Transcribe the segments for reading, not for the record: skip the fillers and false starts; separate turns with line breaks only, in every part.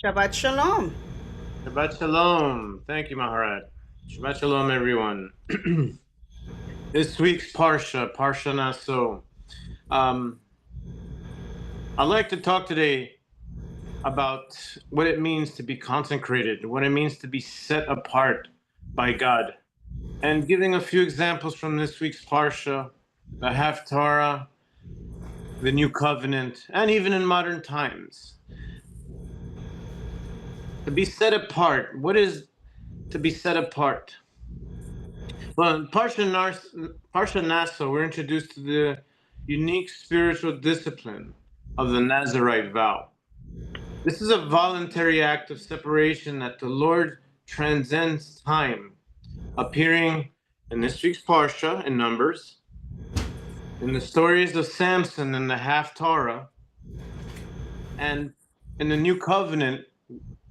Shabbat Shalom.
Shabbat Shalom. Thank you, Maharaj. Shabbat Shalom, everyone. This week's Parsha Naso. I'd like to talk today about what it means to be consecrated, what it means to be set apart by God, and giving a few examples from this week's Parsha, the Haftarah, the New Covenant, and even in modern times. To be set apart. What is to be set apart? Well, in Parsha Naso, we're introduced to the unique spiritual discipline of the Nazarite vow. This is a voluntary act of separation that the Lord transcends time, appearing in this week's Parsha in Numbers, in the stories of Samson in the Haftarah, and in the New Covenant,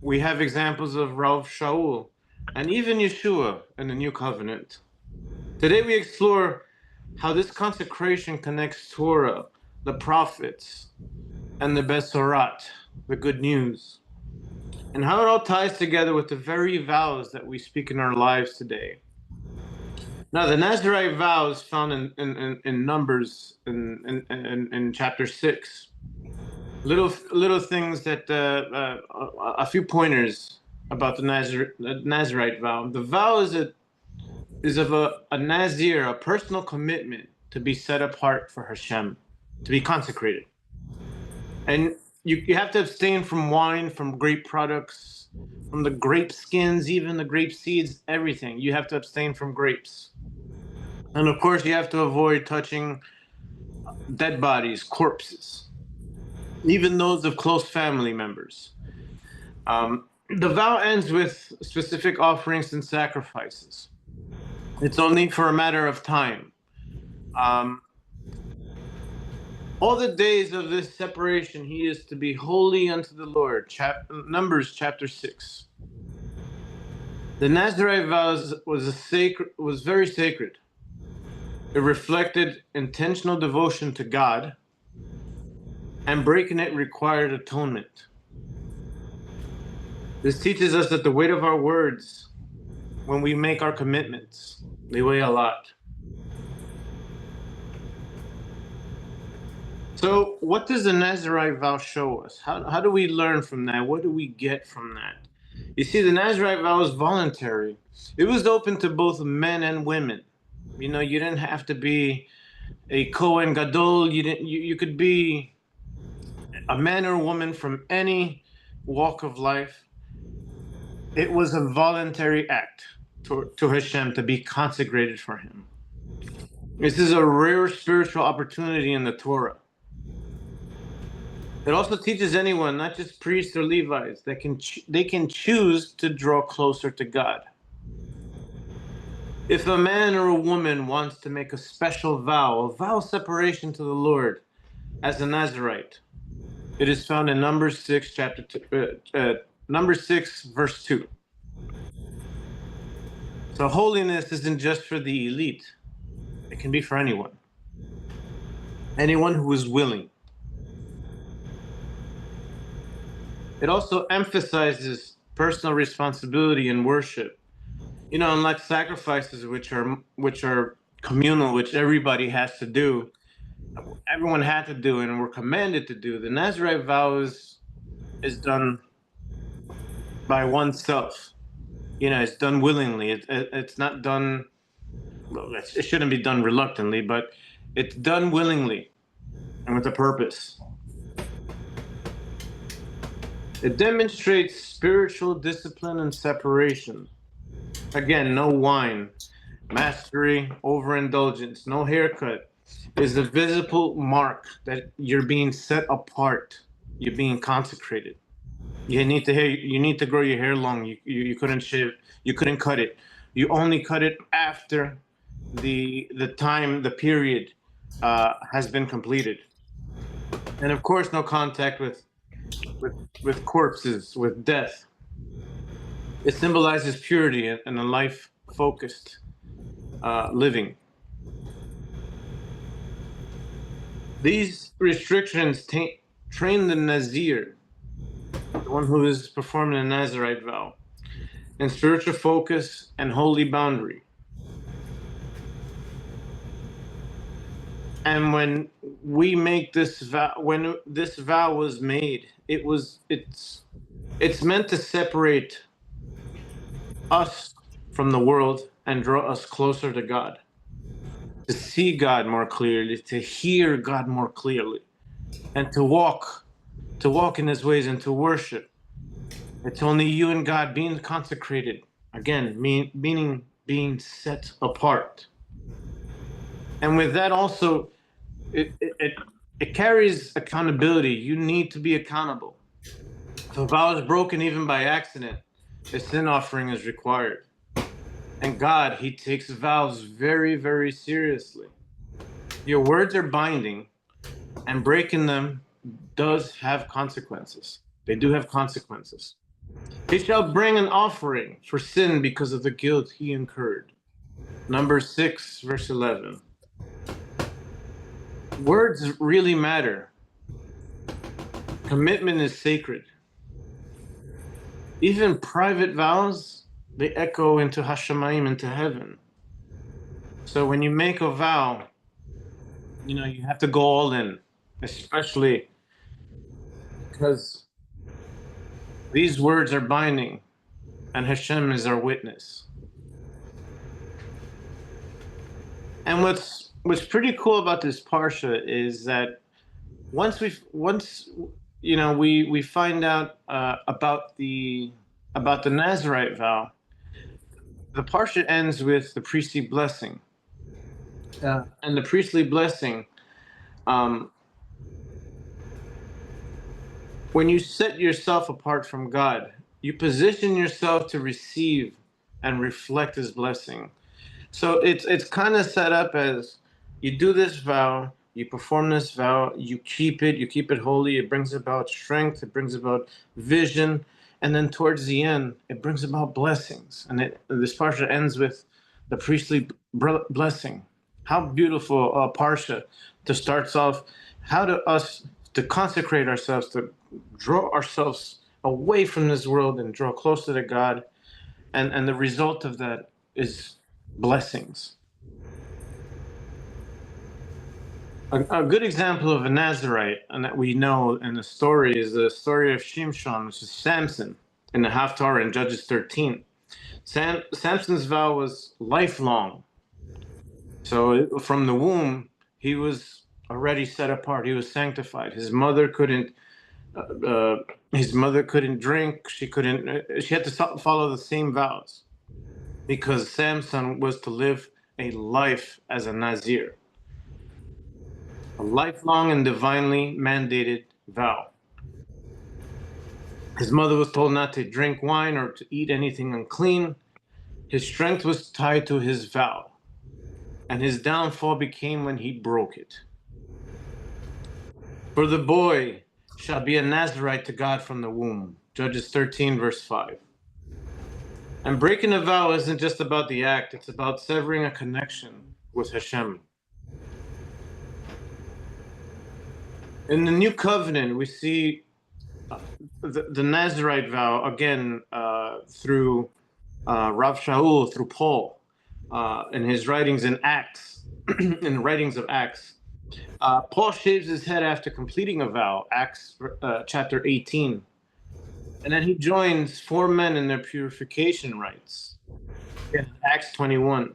we have examples of Rav Shaul and even Yeshua in the New Covenant. Today we explore how this consecration connects Torah, the prophets, and the Besorat, the good news, and how it all ties together with the very vows that we speak in our lives today. Now, the Nazarite vows found in Numbers in chapter 6. Little things that a few pointers about the Nazarite vow. The vow is of a Nazir, a personal commitment to be set apart for Hashem, to be consecrated. And you have to abstain from wine, from grape products, from the grape skins, even the grape seeds, everything. You have to abstain from grapes. And of course, you have to avoid touching dead bodies, corpses, even those of close family members. The vow ends with specific offerings and sacrifices. It's only for a matter of time. All the days of this separation, he is to be holy unto the Lord. Numbers chapter 6. The Nazarite vows was very sacred. It reflected intentional devotion to God, and breaking it required atonement. This teaches us that the weight of our words, when we make our commitments, they weigh a lot. So what does the Nazarite vow show us? How do we learn from that? What do we get from that? You see, the Nazarite vow is voluntary. It was open to both men and women. You know, you didn't have to be a Kohen Gadol. You could be a man or a woman from any walk of life. It was a voluntary act to Hashem to be consecrated for him. This is a rare spiritual opportunity in the Torah. It also teaches anyone, not just priests or Levites, that they can choose to draw closer to God. If a man or a woman wants to make a special vow, a vow of separation to the Lord as a Nazarite, it is found in Numbers 6, Numbers 6, verse 2. So holiness isn't just for the elite. It can be for anyone. Anyone who is willing. It also emphasizes personal responsibility in worship. You know, unlike sacrifices, which are communal, which everybody has to do, everyone had to do and were commanded to do. The Nazarite vow is done by oneself. You know, it's done willingly. It's not done. Well, it shouldn't be done reluctantly, but it's done willingly and with a purpose. It demonstrates spiritual discipline and separation. Again, no wine, mastery, overindulgence, no haircut is a visible mark that you're being set apart. You're being consecrated. You need to grow your hair long. You couldn't shave. You couldn't cut it. You only cut it after the period has been completed. And of course, no contact with with corpses, with death. It symbolizes purity and a life-focused living. These restrictions train the Nazir, the one who is performing a Nazarite vow, in spiritual focus and holy boundary. And when we make this vow, when this vow was made, it's meant to separate us from the world and draw us closer to God, to see God more clearly, to hear God more clearly, and to walk in His ways and to worship. It's only you and God being consecrated, again, meaning being set apart. And with that also, it carries accountability. You need to be accountable. If a vow is broken even by accident, a sin offering is required. And God, He takes vows very, very seriously. Your words are binding, and breaking them does have consequences. They do have consequences. He shall bring an offering for sin because of the guilt he incurred. Numbers 6, verse 11. Words really matter. Commitment is sacred. Even private vows, they echo into Hashemayim, into heaven. So when you make a vow, you have to go all in, especially because these words are binding and Hashem is our witness. And what's pretty cool about this Parsha is that once we find out about the Nazarite vow, the Parsha ends with the priestly blessing. And the priestly blessing, when you set yourself apart from God, you position yourself to receive and reflect His blessing. So it's kind of set up as you do this vow, you perform this vow, you keep it holy. It brings about strength, it brings about vision, and then towards the end, it brings about blessings. And this Parsha ends with the priestly blessing. How beautiful a Parsha to start off. How to consecrate ourselves, to draw ourselves away from this world and draw closer to God. And the result of that is blessings. A good example of a Nazarite, and that we know in the story, is the story of Shimshon, which is Samson, in the Haftarah in Judges 13. Samson's vow was lifelong. So from the womb, he was already set apart. He was sanctified. His mother couldn't drink. She had to follow the same vows, because Samson was to live a life as a Nazir, a lifelong and divinely mandated vow. His mother was told not to drink wine or to eat anything unclean. His strength was tied to his vow, and his downfall became when he broke it. For the boy shall be a Nazarite to God from the womb. Judges 13, verse 5. And breaking a vow isn't just about the act, it's about severing a connection with Hashem. In the New Covenant, we see the Nazarite vow again through Rav Shaul, through Paul, in his writings in Acts, in the writings of Acts. Paul shaves his head after completing a vow, Acts chapter 18. And then he joins 4 men in their purification rites, in Acts 21.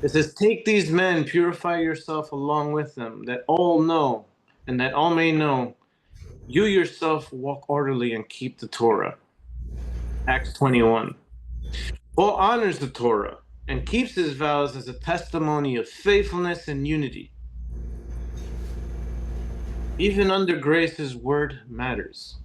It says, take these men, purify yourself along with them, that all know, and that all may know, you yourself walk orderly and keep the Torah. Acts 21. Paul honors the Torah and keeps his vows as a testimony of faithfulness and unity. Even under grace, his word matters.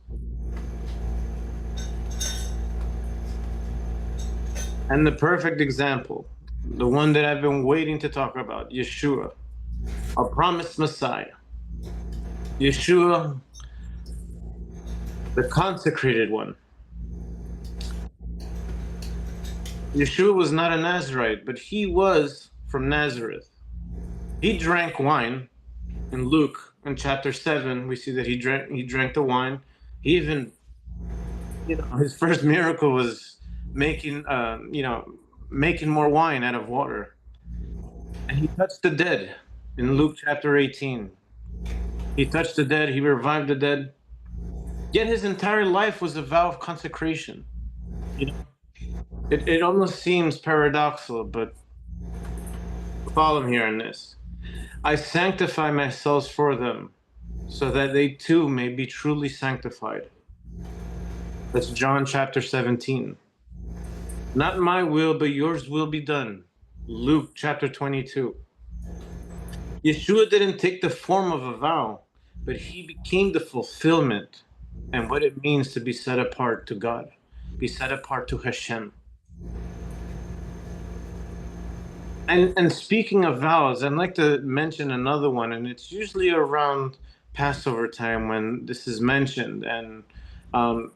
And the perfect example, the one that I've been waiting to talk about, Yeshua, our promised Messiah. Yeshua, the consecrated one. Yeshua was not a Nazarite, but he was from Nazareth. He drank wine. In Luke, in chapter 7, we see that he drank the wine. He even His first miracle was making, making more wine out of water. And he touched the dead in Luke chapter 18. He touched the dead, he revived the dead. Yet his entire life was a vow of consecration. You know, it almost seems paradoxical, but follow me here in this. I sanctify myself for them, so that they too may be truly sanctified. That's John chapter 17. Not my will, but yours will be done. Luke chapter 22. Yeshua didn't take the form of a vow, but he became the fulfillment and what it means to be set apart to God, be set apart to Hashem. And speaking of vows, I'd like to mention another one, and it's usually around Passover time when this is mentioned. And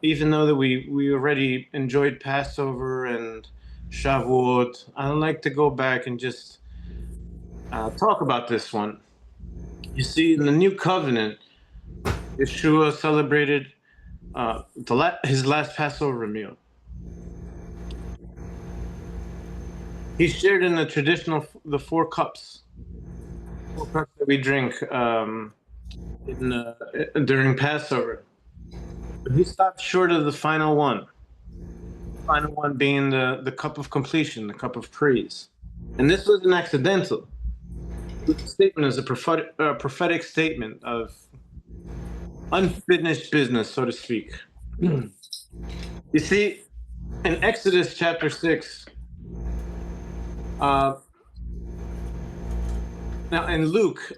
even though that we already enjoyed Passover and Shavuot, I'd like to go back and just talk about this one. You see, in the New Covenant, Yeshua celebrated his last Passover meal. He shared in the four cups that we drink during Passover. But he stopped short of the final one. The final one being the cup of completion, the cup of praise. And this wasn't accidental. This statement is a prophetic statement of unfinished business, so to speak. You see, in Exodus chapter 6, now in Luke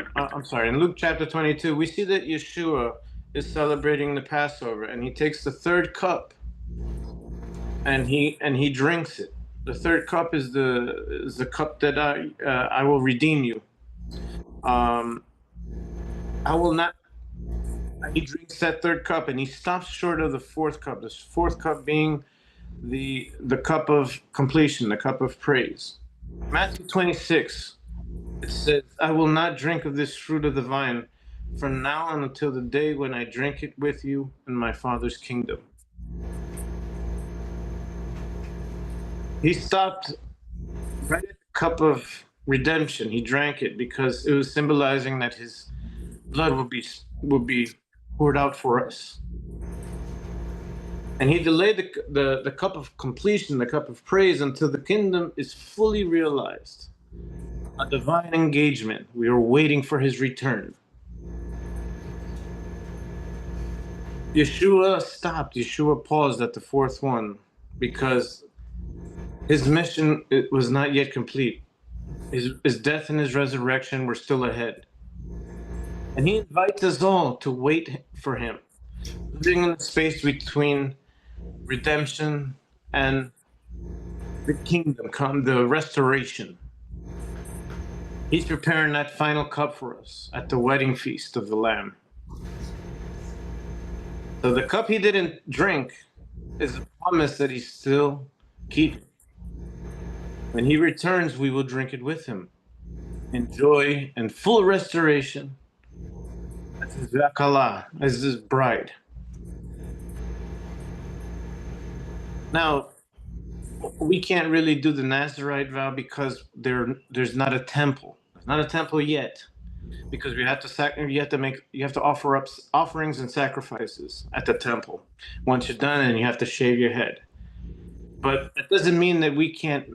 chapter 22, we see that Yeshua is celebrating the Passover, and he takes the third cup and he drinks it. The third cup is the cup that I will redeem you. I will not. He drinks that third cup, and he stops short of the fourth cup. The fourth cup being the cup of completion, the cup of praise. Matthew 26, it says, "I will not drink of this fruit of the vine from now on until the day when I drink it with you in my Father's kingdom." He stopped right at the cup of redemption. He drank it because it was symbolizing that his blood would be poured out for us. And he delayed the cup of completion, the cup of praise, until the kingdom is fully realized. A divine engagement. We are waiting for his return. Yeshua paused at the fourth one because his mission was not yet complete. His death and his resurrection were still ahead. And he invites us all to wait for him, living in the space between redemption and the kingdom come, the restoration. He's preparing that final cup for us at the wedding feast of the Lamb. So the cup he didn't drink is a promise that he's still keeping. When he returns, we will drink it with him in joy and full restoration as his Vakala, as his bride. Now, we can't really do the Nazarite vow because there's not a temple. There's not a temple yet, because you have to offer up offerings and sacrifices at the temple. Once you're done, and you have to shave your head. But that doesn't mean that we can't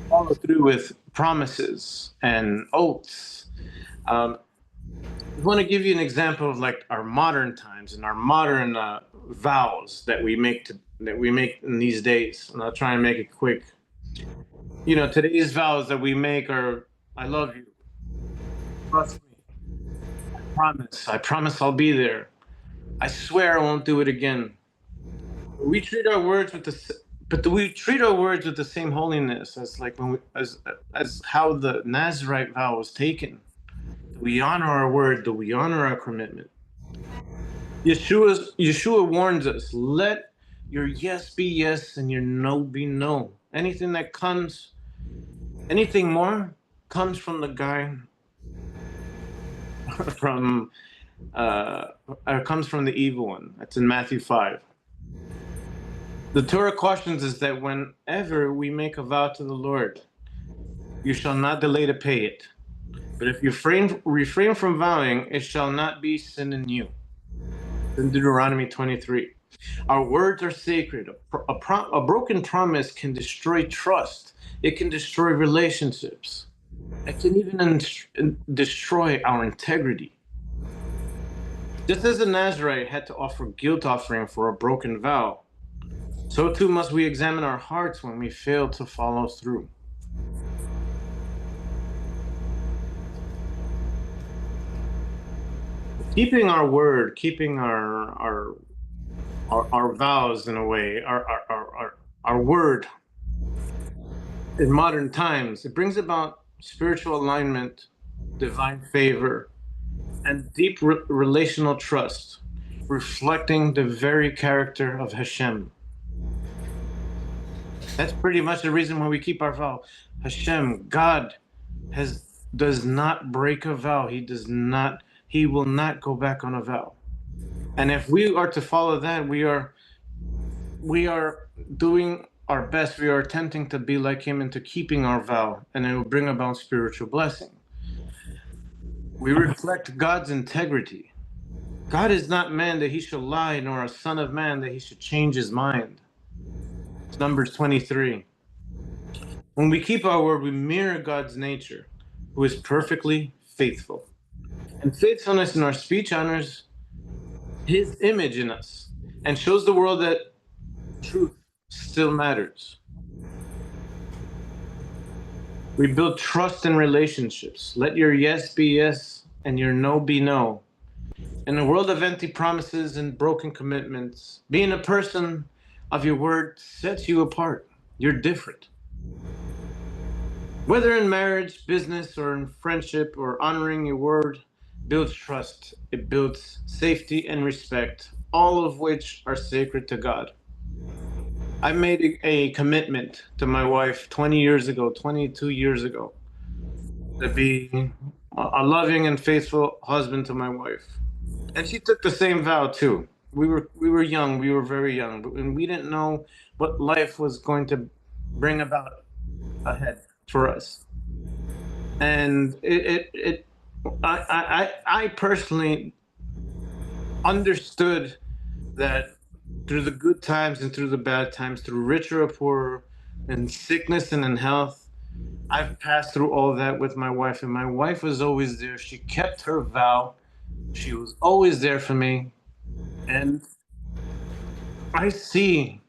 follow through with promises and oaths. I want to give you an example of like our modern times and our modern vows that we make in these days. And I'll try and make it quick. Today's vows that we make are: I love you, trust me, I promise I'll be there, I swear I won't do it again. We treat our words with the same holiness as like as how the Nazarite vow was taken. Do we honor our word? Do we honor our commitment? Yeshua warns us: let your yes be yes and your no be no. Anything more comes from the guy from comes from the evil one. That's in Matthew 5. The Torah cautions us that whenever we make a vow to the Lord, you shall not delay to pay it. But if you refrain from vowing, it shall not be sin in you. In Deuteronomy 23. Our words are sacred. A broken promise can destroy trust. It can destroy relationships. It can even destroy our integrity. Just as the Nazarite had to offer guilt offering for a broken vow, so too must we examine our hearts when we fail to follow through. Keeping our word, keeping our vows in a way, our word in modern times, it brings about spiritual alignment, divine favor, and deep relational trust, reflecting the very character of Hashem. That's pretty much the reason why we keep our vow. Hashem, God, does not break a vow. He will not go back on a vow. And if we are to follow that, we are doing our best. We are attempting to be like him into keeping our vow, and it will bring about spiritual blessing. We reflect God's integrity. God is not man that he should lie, nor a son of man that he should change his mind. It's Numbers 23. When we keep our word, we mirror God's nature, who is perfectly faithful. And faithfulness in our speech honors his image in us and shows the world that truth still matters. We build trust in relationships. Let your yes be yes and your no be no. In a world of empty promises and broken commitments, being a person of your word sets you apart. You're different. Whether in marriage, business, or in friendship, or honoring your word builds trust. It builds safety and respect, all of which are sacred to God. I made a commitment to my wife 22 years ago, to be a loving and faithful husband to my wife. And she took the same vow too. We were young, we were very young, and we didn't know what life was going to bring about ahead for us. And I personally understood that through the good times and through the bad times, through richer or poorer, in sickness and in health, I've passed through all that with my wife, and my wife was always there. She kept her vow. She was always there for me. And I've seen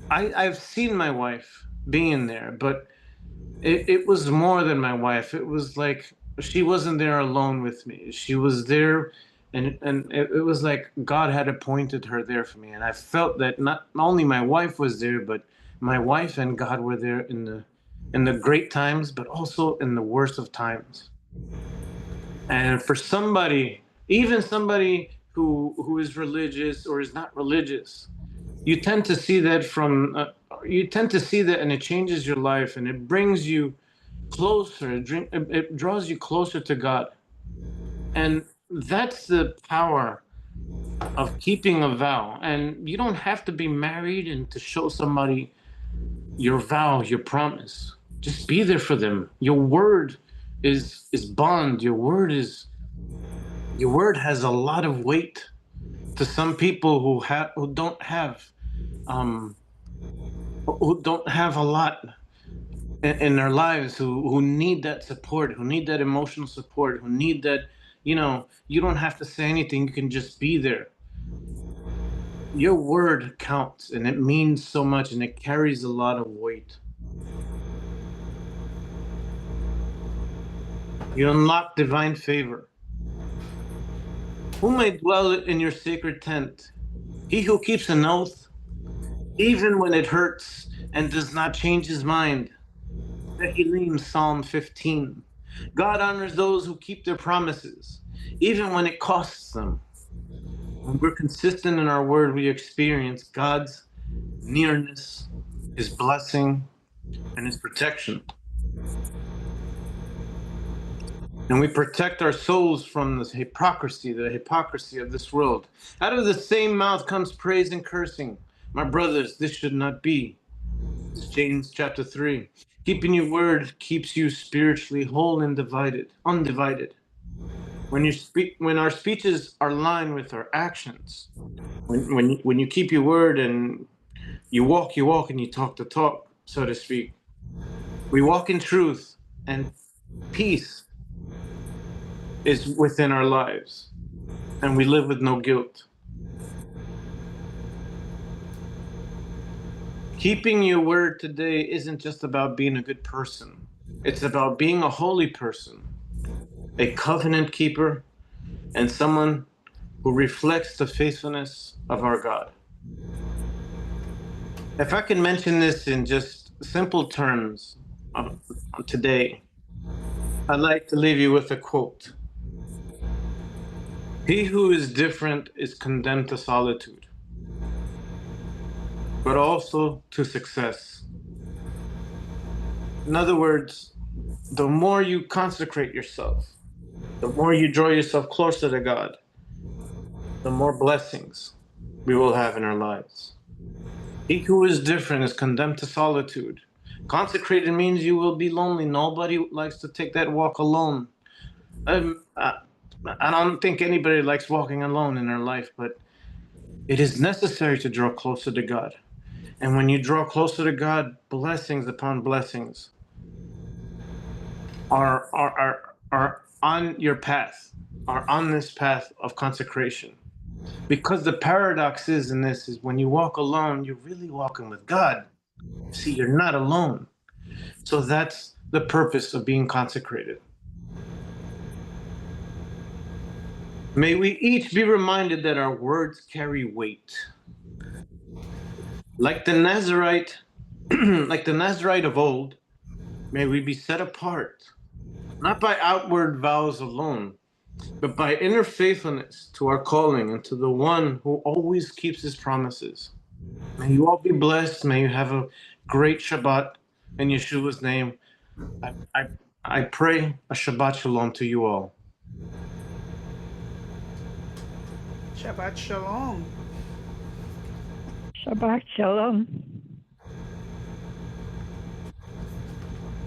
my wife being there, but it was more than my wife. It was like she wasn't there alone with me. She was there, and it was like God had appointed her there for me. And I felt that not only my wife was there, but my wife and God were there in the great times, but also in the worst of times. And for somebody, even somebody who is religious or is not religious, you tend to see that and it changes your life, and it brings you closer. It draws you closer to God. And that's the power of keeping a vow. And you don't have to be married and to show somebody your vow, your promise. Just be there for them. Your word is bond. Your word has a lot of weight to some people who don't have a lot in their lives, who need that support, who need that emotional support, who need that, you don't have to say anything, you can just be there. Your word counts, and it means so much, and it carries a lot of weight. You unlock divine favor. Who may dwell in your sacred tent? He who keeps an oath, even when it hurts, and does not change his mind. Tehillim, Psalm 15. God honors those who keep their promises, even when it costs them. When we're consistent in our word, we experience God's nearness, his blessing, and his protection. And we protect our souls from this hypocrisy, the hypocrisy of this world. Out of the same mouth comes praise and cursing. My brothers, this should not be. It's James chapter 3. Keeping your word keeps you spiritually whole and undivided. When our speeches are aligned with our actions, when you keep your word and you walk and you talk the talk, so to speak, we walk in truth and peace is within our lives, and we live with no guilt. Keeping your word today isn't just about being a good person. It's about being a holy person, a covenant keeper, and someone who reflects the faithfulness of our God. If I can mention this in just simple terms today, I'd like to leave you with a quote. He who is different is condemned to solitude, but also to success. In other words, the more you consecrate yourself, the more you draw yourself closer to God, the more blessings we will have in our lives. He who is different is condemned to solitude. Consecrated means you will be lonely. Nobody likes to take that walk alone. I don't think anybody likes walking alone in their life, but it is necessary to draw closer to God. And when you draw closer to God, blessings upon blessings are on your path, are on this path of consecration. Because the paradox is in this is when you walk alone, you're really walking with God. See, you're not alone. So that's the purpose of being consecrated. May we each be reminded that our words carry weight. Like the Nazarite, of old, may we be set apart, not by outward vows alone, but by inner faithfulness to our calling and to the one who always keeps his promises. May you all be blessed. May you have a great Shabbat in Yeshua's name. I pray a Shabbat Shalom to you all.
Shabbat Shalom.
Shabbat Shalom.